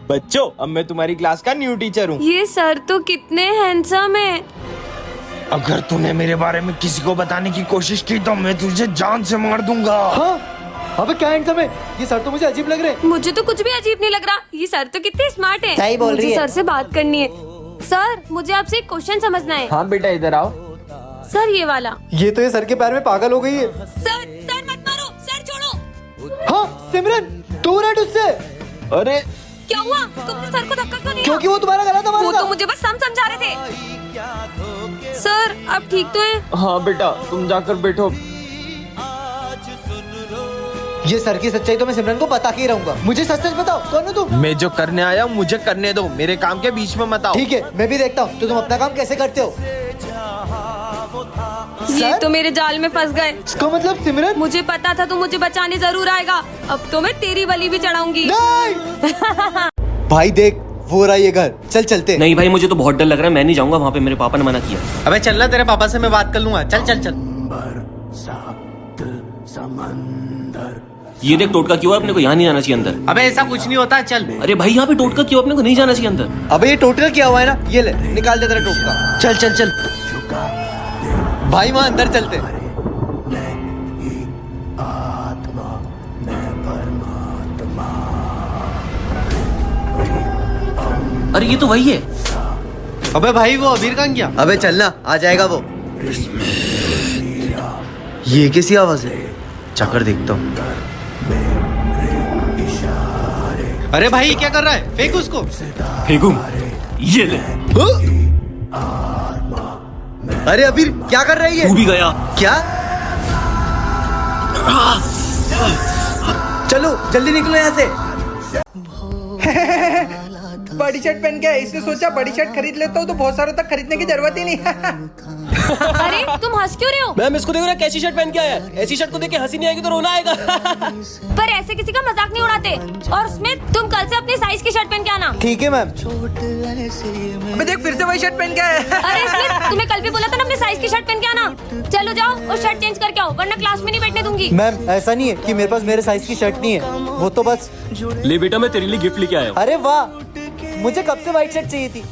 बच्चों, अब मैं तुम्हारी क्लास का न्यू टीचर हूँ। ये सर तो कितने हैंडसम है। अगर तूने मेरे बारे में किसी को बताने की कोशिश की तो मैं तुझे जान से मार दूंगा। हाँ? अबे क्या हैंडसम है? ये सर तो मुझे अजीब लग रहे हैं। मुझे तो कुछ भी अजीब नहीं लग रहा। ये सर तो कितने स्मार्ट है। सही बोल रही है। सर से बात करनी है। सर, मुझे आपसे एक क्वेश्चन समझना है। हाँ बेटा, इधर आओ। सर, ये वाला। ये तो ये सर के पैर में पागल हो गई है। सर मत मारो, सर छोड़ो। हाँ सिमरन, दूर हट उससे। अरे क्या हुआ? तुमने सर को धक्का क्यों दिया? क्योंकि वो तुम्हारा गला दबा वो रहा तो था। मुझे बस समझा रहे थे। सर, आप ठीक तो हैं? हाँ बेटा, तुम जाकर बैठो। ये सर की सच्चाई तो मैं सिमरन को बता के ही रहूंगा। मुझे सच सच बताओ, कौन हो तुम? मैं जो करने आया हूँ मुझे करने दो, मेरे काम के बीच में मत आओ। ठीक है, मैं भी देखता हूँ तो तुम अपना काम कैसे करते हो। ये सर? तो मेरे जाल में फंस गए। इसका मतलब सिमरन? मुझे पता था तू मुझे बचाने जरूर आएगा। अब तो मैं तेरी बलि भी चढ़ाऊंगी। नहीं। भाई देख, वो रहा ये घर, चल चलते। नहीं भाई, मुझे तो बहुत डर लग रहा है, मैं नहीं जाऊंगा वहाँ पे, मेरे पापा ने मना किया। अबे चलना, तेरे पापा से मैं बात कर लूंगा। चल चल चल। ये देख, टोटका क्यों है, अपने को यहाँ नहीं जाना चाहिए अंदर। अबे ऐसा कुछ नहीं होता, चल। अरे भाई, यहाँ पे टोटका क्यों, अपने को नहीं जाना चाहिए अंदर। अबे ये टोटका किया हुआ है ना, ये ले निकाल दे तेरा टोटका। चल चल चल भाई, वहाँ अंदर चलते। अरे ये तो वही है। अबे भाई, वो अबीर कहाँ गया? अबे चलना, आ जाएगा वो। ये कैसी आवाज है? जाकर देखता हूँ। अरे भाई, क्या कर रहा है? फेंक उसको। फेंकूं? ये ले। अरे अबीर, क्या कर रही है? तू भी गया। क्या? चलो जल्दी निकलो यहाँ से। बड़ी शर्ट पहन के इसने सोचा बड़ी शर्ट खरीद लेता हूँ तो बहुत सारों तक खरीदने की जरूरत ही नहीं। अरे तुम हंस क्यों रहे हो? मैम, इसको देखो ना, कैसी शर्ट पहन के आया है। ऐसी शर्ट को देख के हंसी नहीं आएगी तो रोना आएगा। पर ऐसे किसी का मजाक नहीं उड़ाते। और उसमें तुम कल से अपनी साइज की शर्ट पहन के आना। ठीक है मैम। अबे देख, फिर से वही शर्ट पहन के आया है। अरे इसमें तुम्हें कल भी बोला था ना अपनी साइज की शर्ट पहन के आना। चलो जाओ और शर्ट चेंज करके आओ, वरना क्लास में नहीं बैठने दूंगी। मैम ऐसा नहीं है कि मेरे पास मेरे साइज की शर्ट नहीं है, वो तो बस। ले बेटा, मैं तेरे लिए गिफ्ट लेके आया हूँ। अरे वाह, मुझे कब से व्हाइट शर्ट चाहिए थी।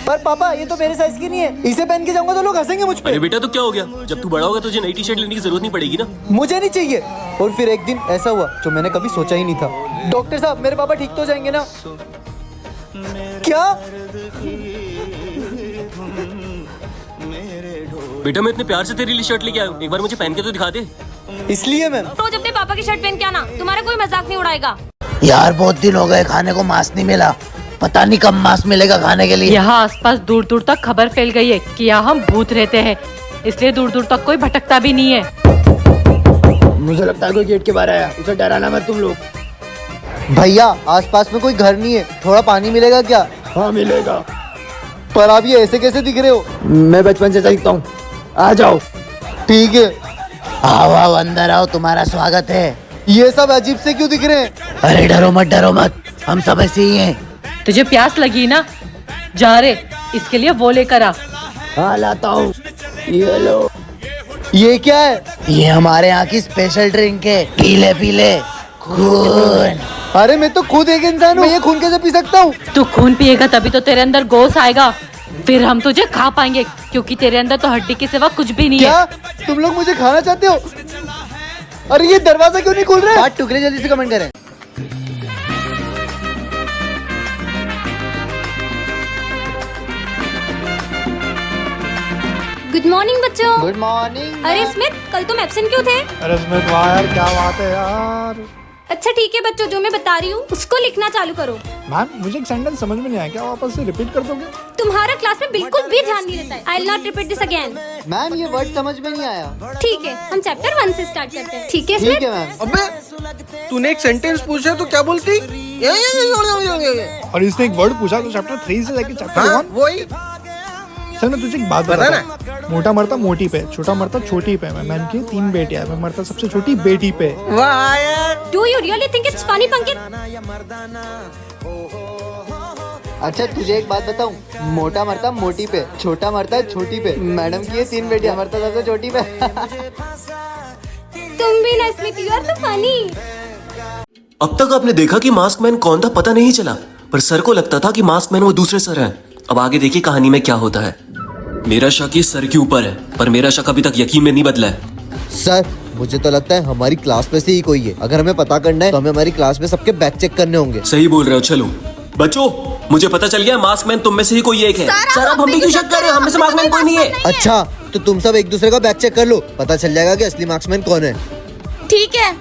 पर पापा, ये तो मेरे साइज की नहीं है, इसे पहन के जाऊंगा तो लोग हंसेंगे मुझ पे। अरे बेटा, तो क्या हो गया, जब तू बड़ा होगा तुझे नई टी शर्ट लेने की जरूरत नहीं पड़ेगी ना। मुझे नहीं चाहिए। और फिर एक दिन ऐसा हुआ जो मैंने कभी सोचा ही नहीं था। डॉक्टर साहब, मेरे पापा ठीक तो जाएंगे ना? क्या? बेटा, मैं इतने प्यार से तेरे लिए शर्ट लेके आया हूँ, एक बार मुझे पहन के तो दिखा दे। इसलिए मैम। रोज अपने पापा की शर्ट पहन के आना, तुम्हारा कोई मजाक नहीं उड़ाएगा। यार बहुत दिन हो गए, खाने को मांस नहीं मिला। पता नहीं कब मांस मिलेगा खाने के लिए। यहाँ आसपास दूर दूर तक खबर फैल गई है कि यहाँ हम भूत रहते हैं, इसलिए दूर दूर तक कोई भटकता भी नहीं है। मुझे लगता है कोई गेट के बाहर आया, उसे डराना मत तुम लोग। भैया, आसपास में कोई घर नहीं है, थोड़ा पानी मिलेगा क्या? हाँ मिलेगा। पर आप ये ऐसे कैसे दिख रहे हो? मैं बचपन से दिखता हूँ, आ जाओ। ठीक है। आओ आओ, अंदर आओ, तुम्हारा स्वागत है। ये सब अजीब से क्यों दिख रहे हैं? अरे डरो मत, हम सब ऐसे ही हैं। तुझे प्यास लगी ना, जा रे, इसके लिए वो लेकर आ। हाँ लाता हूँ, ये लो। ये क्या है? ये हमारे यहाँ की स्पेशल ड्रिंक है, पीले पीले खून। अरे मैं तो खुद एक इंसान हूँ, मैं ये खून कैसे पी सकता हूँ? तू खून पिएगा तभी तो तेरे अंदर गोश आएगा, फिर हम तुझे खा पाएंगे, क्योंकि तेरे अंदर तो हड्डी के सिवा कुछ भी नहीं है। क्या तुम लोग मुझे खाना चाहते हो? अरे ये दरवाजा क्यों नहीं खुल रहा है? बात टुकड़े, जल्दी से कमेंट करें। गुड मॉर्निंग बच्चों। Good morning. अरे स्मिथ, कल तुम एब्सेंट क्यों थे? अरे स्मिथ, वाह यार, क्या बात है यार। अच्छा ठीक है बच्चों, जो मैं बता रही हूँ उसको लिखना चालू करो। मैम, मुझे एक सेंटेंस समझ में नहीं आया, क्या वापस से रिपीट कर दोगे? तुम्हारा क्लास में बिल्कुल भी ध्यान नहीं रहता है। I will not repeat this again. Ma'am ये वर्ड समझ में नहीं आया। ठीक है, हम चैप्टर 1 से स्टार्ट करते हैं। ठीक है स्मिथ? ठीक है मैम। अबे तूने एक सेंटेंस पूछा तो क्या बोलती? और इसने एक वर्ड पूछा तो चैप्टर 3 से लेके चैप्टर 1 वही। चल मैं तुझे एक बात बताता। मोटा मरता मोटी पे, छोटा मरता छोटी पे। मैं मैम की 3 बेटियां, मैं मरता सबसे छोटी बेटी पे। वाह यार। Do you really think it's funny, पंकित? अच्छा तुझे एक बात बताऊं, मोटा मरता मोटी पे, छोटा मरता छोटी पे। मैडम की ये 3 बेटियां, मरता सबसे छोटी पे। तुम भी ना Smith, you are so funny। अब तक आपने देखा कि मास्क मैन कौन था पता नहीं चला, पर सर को लगता था कि मास्क मैन वो दूसरे सर हैं। अब आगे देखिए कहानी में क्या होता है। मेरा शक इस सर के ऊपर है, पर मेरा शक अभी तक यकीन में नहीं बदला है। सर मुझे तो लगता है हमारी क्लास में से ही कोई है। अगर हमें पता करना है तो हमें हमारी क्लास में सबके बैग चेक करने होंगे। सही बोल रहे हो। चलो बच्चों, मुझे पता चल गया मास्क मैन तुम में से ही कोई एक है। सर अब हम भी क्यों शक कर रहे हो? हम में से मास्क मैन कोई नहीं है। अच्छा तो तुम सब एक दूसरे का बैग चेक कर लो, पता चल जाएगा कि असली मार्क्समैन कौन है। ठीक है।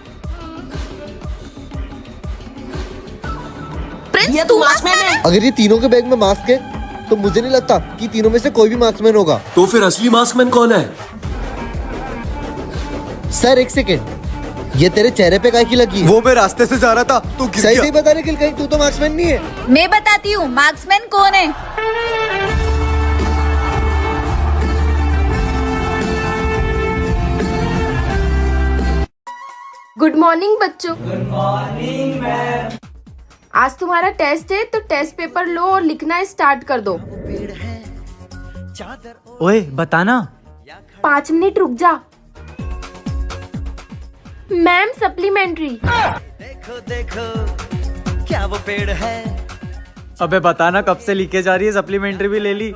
प्रिंस तू मार्क्समैन है? अगर ये तीनों के बैग में मास्क है तो मुझे नहीं लगता कि तीनों में से कोई भी मार्क्समैन होगा। तो फिर असली मास्क मैन कौन है? सर एक सेकेंड, ये तेरे चेहरे पे काहे की लगी? वो मैं रास्ते से जा रहा था तो गिर सही गया। सही बता निकल, कहीं तू तो मार्क्समैन नहीं है। मैं बताती हूँ मार्क्समैन कौन है। गुड मॉर्निंग बच्चों। Good morning ma'am. आज तुम्हारा टेस्ट है तो टेस्ट पेपर लो और लिखना स्टार्ट कर दो। ओए बताना। 5 मिनट रुक जा। Ma'am supplementary. देखो देखो क्या वो पेड़ है। अबे बताना, कब से लीकेज आ रही है, सप्लीमेंट्री भी ले ली।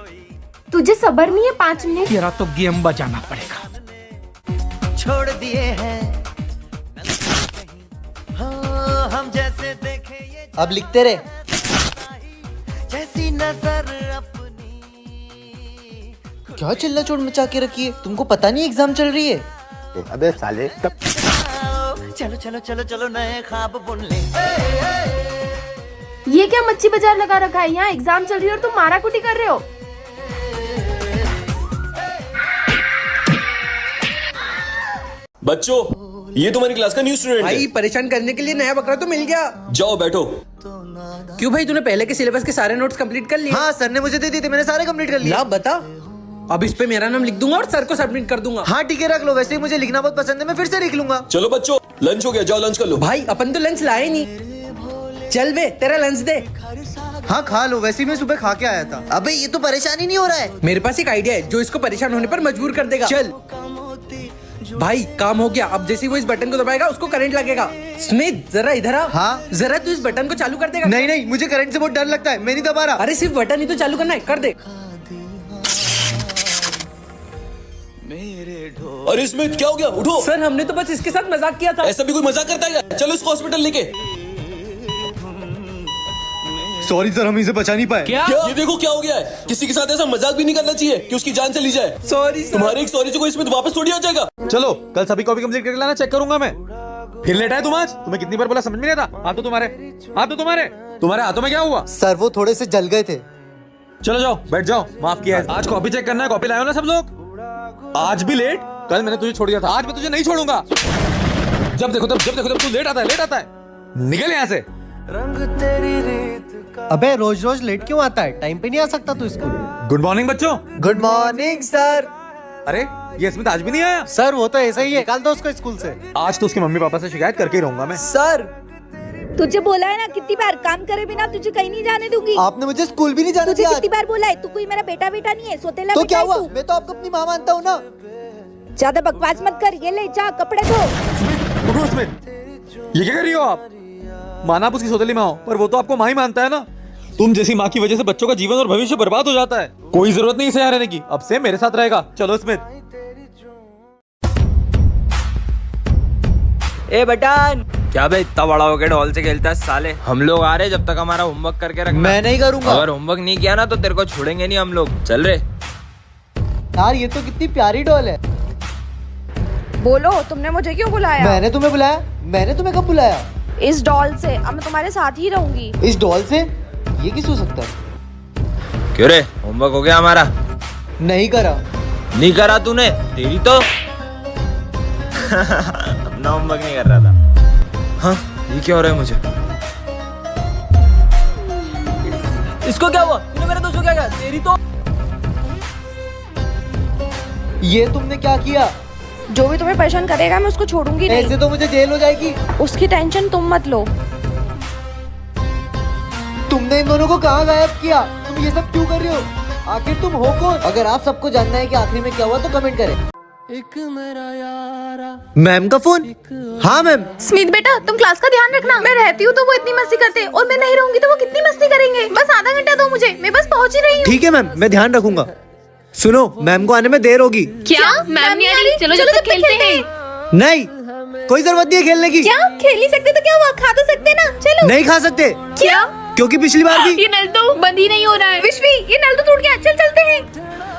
तुझे सब्र नहीं है 5 मिनट? तेरा तो गेम बजाना पड़ेगा। छोड़ दिए हैं हाँ, हम जैसे देखे ये अब लिखते रहे। जैसी नजर अपनी। क्या चिल्ला चोट मचा के रखी है? तुमको पता नहीं एग्जाम चल रही है? अबे साले चलो चलो चलो चलो नए ख्वाब बुन ले। ये क्या मच्छी बाजार लगा रखा है? यहाँ एग्जाम चल रही है और तुम मारा कुटी कर रहे हो। बच्चों, ये तुम्हारी क्लास का न्यू स्टूडेंट है। भाई परेशान करने के लिए नया बकरा तो मिल गया। जाओ बैठो। क्यों भाई, तूने पहले के सिलेबस के सारे नोट्स कंप्लीट कर लिए? हाँ सर ने मुझे दे दी थी, मैंने सारे कंप्लीट कर लिए। ला बता। अब इस पे मेरा नाम लिख दूंगा और सर को सबमिट कर दूंगा। हाँ ठीक है रख लो, वैसे ही मुझे लिखना बहुत पसंद है, मैं फिर से लिख लूंगा। चलो बच्चों, लंच हो गया, जाओ लंच कर लो। भाई अपन तो लंच लाए नहीं। चल बे तेरा लंच दे। हाँ खा लो, वैसे ही मैं सुबह खा के आया था। अबे ये तो परेशानी नहीं हो रहा है। मेरे पास एक आइडिया है जो इसको परेशान होने पर मजबूर कर देगा। चल भाई काम हो गया। अब जैसे ही वो इस बटन को दबाएगा उसको करंट लगेगा। स्मिथ जरा इधर आ। हाँ जरा तू इस बटन को चालू कर देगा? नहीं नहीं, मुझे करंट से बहुत डर लगता है, मैं नहीं दबा रहा। अरे सिर्फ बटन ही तो चालू करना है, कर दे। अरे स्मिथ क्या हो गया? उठो। सर हमने तो बस इसके साथ मजाक किया था। ऐसा भी कोई मजाक करता है क्या? चलो इसको हॉस्पिटल लेके। सॉरी सर, हम इसे बचा नहीं पाए। क्या? ये देखो क्या हो गया है। किसी के साथ ऐसा मजाक भी नहीं करना चाहिए कि उसकी जान चली जाए। सॉरी तुम्हारे एक सॉरी से कोई स्मिथ वापस थोड़ी आ जाएगा। चलो कल सभी कॉपी कंप्लीट करके लाना, चेक करूंगा मैं। फिर लेट आए तुम आज? तुम्हें कितनी बार बोला, समझ में नहीं आता? हाथ तो तुम्हारे हाथों में क्या हुआ? सर वो थोड़े से जल गए थे। चलो जाओ बैठ जाओ, माफ किया है। आज कॉपी चेक करना है, कॉपी लाए हो ना सब लोग? आज भी लेट? कल मैंने तुझे छोड़ दिया था, आज मैं तुझे नहीं छोड़ूंगा। जब देखो तब तू लेट आता है। निकल यहाँ से। रंग तेरी रीत का। अबे रोज रोज लेट क्यों आता है? टाइम पे नहीं आ सकता तू स्कूल? गुड मॉर्निंग बच्चों। Good morning sir. अरे ये स्मिथ आज भी नहीं आया? सर वो तो ऐसा ही है, निकाल दो उसको स्कूल से। आज तो उसके मम्मी पापा से शिकायत करके ही रहूंगा मैं। सर तुझे बोला है ना कितनी बार, काम करे बिना तुझे कहीं नहीं जाने दूंगी। आपने मुझे स्कूल भी नहीं जाने तुझे दिया। कितनी बार बोला है, तू कोई मेरा बेटा नहीं है, सोतेला तो बेटा क्या है हुआ? तू। मैं तो आपको अपनी माँ मानता हूँ ना। ज्यादा बकवास मत कर, ये ले जा कपड़े धो। उठो स्मिथ, ये क्या कर रही हो आप? माना आप उसकी सौतेली माँ हो, पर वो तो आपको माँ ही मानता है ना। तुम जैसी माँ की वजह से बच्चों का जीवन और भविष्य बर्बाद हो जाता है। कोई जरूरत नहीं इसे यहाँ रहने की, अब से मेरे साथ रहेगा। चलो स्मिथ। ए बटन, क्या बे इतना बड़ा होके ढोल से खेलता है साले? हम लोग आ रहे जब तक हमारा होमवर्क करके रखना। मैं नहीं करूंगा। अगर होमवर्क नहीं किया ना तो तेरे को छोड़ेंगे नहीं हम लोग। चल रे। यार ये तो कितनी प्यारी डॉल है। बोलो तुमने मुझे क्यों बुलाया? मैंने तुम्हें बुलाया? मैंने तुम्हें कब बुलाया? इस डॉल से। अब मैं तुम्हारे साथ ही रहूंगी। इस डॉल से? ये किस हो सकता है? क्यों रे, होमवर्क हो गया हमारा? नहीं करा। नहीं करा तूने? तेरी तो अपना होमवर्क नहीं कर रहा था। हाँ ये क्या हो रहा है मुझे? इसको क्या हुआ? तूने मेरे दोस्त को क्या कहा? तेरी तो। ये तुमने क्या किया? जो भी तुम्हें परेशान करेगा मैं उसको छोड़ूंगी नहीं। ऐसे तो मुझे जेल हो जाएगी। उसकी टेंशन तुम मत लो। तुमने इन दोनों को कहाँ गायब किया? तुम ये सब क्यों कर रहे हो? आखिर तुम हो कौन? अगर आप सबको जानना है कि आखिरी में क्या हुआ तो कमेंट करें। मैम का फोन? हाँ मैम। स्मित बेटा तुम क्लास का ध्यान रखना। मैं रहती हूँ तो वो इतनी मस्ती करते और मैं नहीं रहूंगी तो वो कितनी मस्ती करेंगे। बस आधा घंटा दो मुझे, मैं बस पहुंच ही रही हूँ। ठीक है मैम, मैं ध्यान रखूंगा। सुनो, मैम को आने में देर होगी। क्या मैम नहीं आ रही? चलो जब तक खेलते हैं। नहीं, कोई जरूरत नहीं है खेलने की। क्या खेल ही सकते तो क्या हुआ, खा तो सकते ना। चलो। नहीं खा सकते। क्या? क्योंकि पिछली बार भी ये नल तो बंद ही नहीं हो रहा है। विश्वी ये नल तो टूट गया, चल चलते हैं।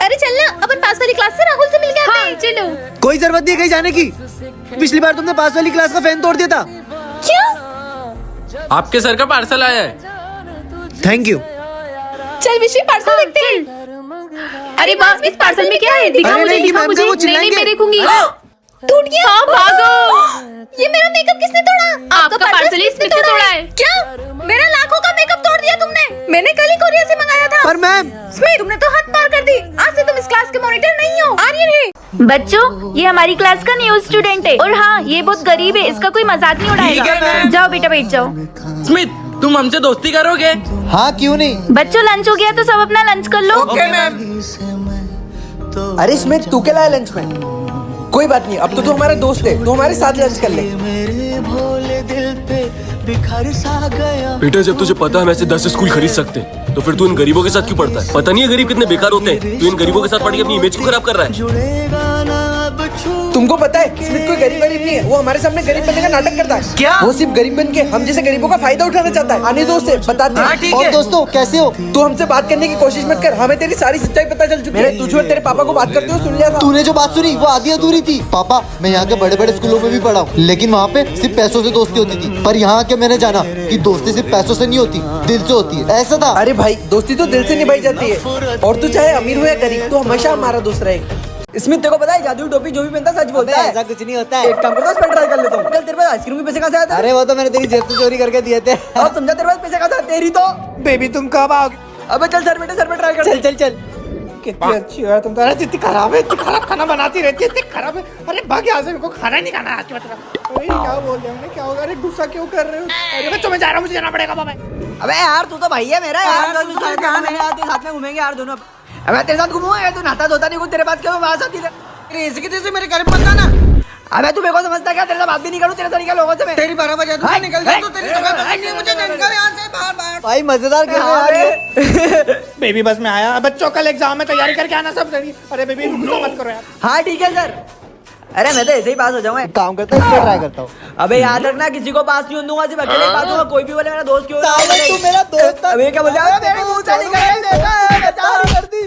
अरे चलना, अपन पास वाली क्लास से राहुल से मिल के आते हैं। चलो। कोई जरूरत नहीं है कहीं जाने की। पिछली बार तुमने पास वाली क्लास का फैन तोड़ दिया था। क्या? आपके सर का पार्सल आया है। Thank you. चल विश्वी पार्सल देखते हैं। अरे बस इस पार्सल में क्या है? दिखा अरे मुझे, नहीं, दिखा मैम मुझे। से वो नहीं चिल्लाएंगे। मैं देखूंगी। टूट गया। हाँ भागो। ये मेरा मेकअप किसने तोड़ा? आपका पार्सल ही स्मित ने तोड़ा है। क्या? मेरा लाखों का मेकअप तोड़ दिया तुमने? मैंने कल ही कोरिया से मंगाया था। पर मैम स्मित तुमने तो हद पार कर दी। आज से तुम इस क्लास के मॉनिटर नहीं हो। आर्यन है। बच्चों, ये हमारी क्लास का न्यू स्टूडेंट है और हाँ ये बहुत गरीब है, इसका कोई मजाक नहीं उड़ाएगा। जाओ बेटा बैठ जाओ। स्मित तुम हमसे दोस्ती करोगे? हाँ क्यों नहीं। बच्चों लंच हो गया तो सब अपना लंच कर लो। Okay ma'am. अरे स्मित तू क्या लाया लंच में? कोई बात नहीं, अब तो तू हमारा दोस्त है, तू हमारे साथ लंच कर ले। मेरे भोले दिल पे बिखर सा गया। बेटा जब तुझे पता है हम ऐसे 10 स्कूल खरीद सकते हैं तो फिर तू इन गरीबों के साथ क्यों पढ़ता है? पता नहीं है गरीब कितने बेकार होते हैं। तू इन गरीबों के साथ पढ़ के अपनी इमेज क्यों खराब कर रहा है? जुड़ेगा ना अब छू। तुमको पता है स्मित कोई गरीब नहीं है, वो हमारे सामने गरीब बनने का नाटक करता है। क्या? वो सिर्फ गरीब बन के हम जैसे गरीबों का फायदा उठाना चाहता है। आने दोस्त है, बताते हैं। और दोस्तों कैसे हो? तू हमसे बात करने की कोशिश मत कर, हमें तेरी सारी सच्चाई पता चल चुकी है। तुझे और तेरे पापा को बात करते हुए सुन लिया था। तूने जो बात सुनी वो आधी अधूरी थी। पापा मैं यहाँ के बड़े बड़े स्कूलों में भी पढ़ा हूँ, लेकिन वहाँ पे सिर्फ पैसों से दोस्ती होती थी। पर यहाँ आके मैंने जाना कि दोस्ती सिर्फ पैसों से नहीं होती, दिल से होती है। ऐसा था। अरे भाई दोस्ती तो दिल से निभाई जाती है, और तू चाहे अमीर हो या गरीब, तू हमेशा हमारा दोस्त रहेगा। स्मित तेरे को पता है जादुई टोपी जो भी पहनता सच बोलता है। ऐसा कुछ नहीं होता है। एक काम करता हूँ, ट्राई कर लेता हूँ। चल तेरे पास आइसक्रीम के पैसे कहाँ से आए थे? अरे वो तो मैंने तेरी जेब से चोरी करके दिए थे। अब समझा तेरे पास पैसे कहाँ से आए? तेरी तो। बेबी तुम कब आओगे? अबे चल सर बेटे, सर पे ट्राई कर। चल चल चल। कितनी अच्छी है तुम तो। अरे इतनी खराब है, इतनी खराब खाना बनाती रहती है, इतनी खराब है। अरे भाग यहाँ से, मेरे को खाना ही नहीं खाना आज मतलब। अरे क्या बोल दिया हमने, क्या होगा? अरे गुस्सा क्यों कर रहे हो? अरे बच्चों मैं जा रहा हूँ, मुझे जाना पड़ेगा बाबा। अबे यार तू तो भाई है मेरा यार। साथ में घूमेंगे यार दोनों। अबे तेरे साथ घूमूंगा, तू नहाता धोता नहीं, तेरे पास क्यों वहां साथी ऐसे की तेरे मेरे घर में मत आना। अबे तू मेरे को समझता क्या? तेरे से बात भी नहीं करूँ तेरे तरीके लोगों से। मैं तेरी 12 बजे तू निकल जा, तू तेरी जगह मुझे निकल यहां से बाहर। भाई मजेदार कर रहे हैं। बेबी बस में आया, बच्चों कल एग्जाम में तैयारी करके आना सब जल्दी। अरे बेबी गुस्सा मत करो यार। हाँ ठीक है सर। अरे मैं तो ऐसे ही पास हो जाऊंगा। काम करता है, ट्राई करता हूँ। अबे याद रखना किसी को पास नहीं होने दूंगा, सिर्फ अकेले पास होगा। कोई भी बोले मेरा दोस्त क्यों? तू मेरा दोस्त था। अबे क्या बोल रहा है? मेरे मुंह से निकल कर दी।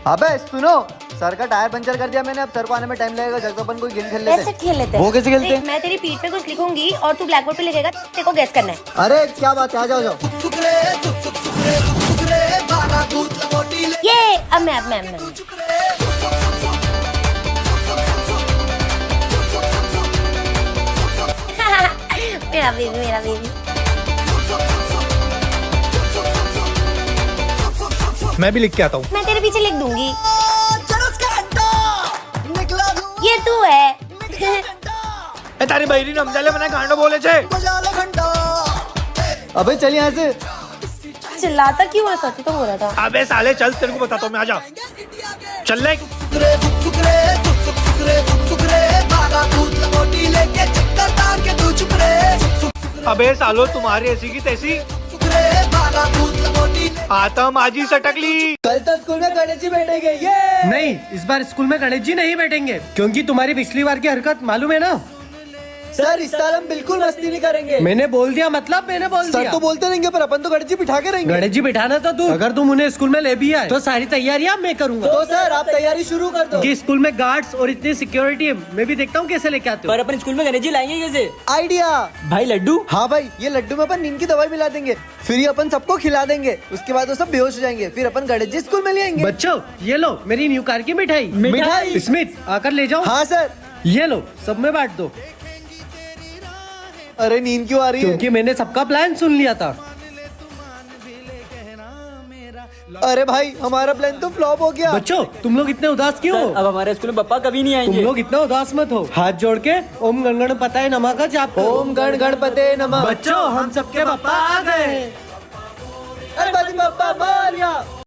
अबे सुनो, सर का टायर पंचर कर दिया मैंने। अब सर को आने में टाइम लगेगा। जब अपन कोई गेम खेल लेते ऐसे हैं। खेल लेते हैं। वो कैसे खेलते हैं? मैं तेरी पीठ पे कुछ लिखूंगी और तू ब्लैक बोर्ड पे लिखेगा, तेरे को गेस करना है। अरे क्या बात है, आ जाओ जाओ। ये अब मैं मेरा बेबी। मैं भी लिख के आता हूँ। मैं तेरे पीछे लिख दूंगी। ये तू है। ए तारी बहरी नमजाले मना गांडो बोले छे। अबे चल यहाँ से। चिल्लाता क्यों है? सच तो हो रहा था। अबे साले चल, तेरे को बताता हूँ मैं, आजा चल ले। अबे सालो तुम्हारी ऐसी की तैसी आतम आजी सटकली। कल तो स्कूल में गणेश जी बैठेंगे। ये नहीं, इस बार स्कूल में गणेश जी नहीं बैठेंगे, क्योंकि तुम्हारी पिछली बार की हरकत मालूम है ना। सर इस साल हम बिल्कुल मस्ती नहीं करेंगे। मैंने बोल दिया मतलब मैंने बोल दिया। सर तो बोलते रहेंगे पर अपन तो गणेश जी बिठा के रहेंगे। गणेश जी बिठाना तो तू, अगर तुम उन्हें स्कूल में ले भी आए तो सारी तैयारियां मैं करूंगा। तो सर आप तैयारी शुरू कर दो। कि स्कूल में गार्ड्स और इतनी सिक्योरिटी है, मैं भी देखता हूँ कैसे लेके आते हो। पर अपन स्कूल में गणेश जी लाएंगे कैसे? आइडिया भाई लड्डू। हाँ भाई, ये लड्डू में अपन नींद की दवाई मिला देंगे, फिर ये अपन सबको खिला देंगे। उसके बाद वो सब बेहोश हो जाएंगे, फिर अपन गणेश जी स्कूल में ले आएंगे। बच्चों ये लो मेरी न्यू कार की मिठाई। मिठाई? स्मिथ आकर ले जाओ। हाँ सर। ये लो सब में बांट दो। अरे नींद क्यों आ रही है? क्योंकि मैंने सबका प्लान सुन लिया था। अरे भाई हमारा प्लान तो फ्लॉप हो गया। बच्चों तुम लोग इतने उदास क्यों हो? अब हमारे स्कूल में पप्पा कभी नहीं आएंगे। तुम लोग इतना उदास मत हो। हाथ जोड़ के ओम गण गणपताय नमः का जाप करो। ओम गण गणपते नमः। बच्चों हम सबके पापा आ गए। गणपति बप्पा मोरया।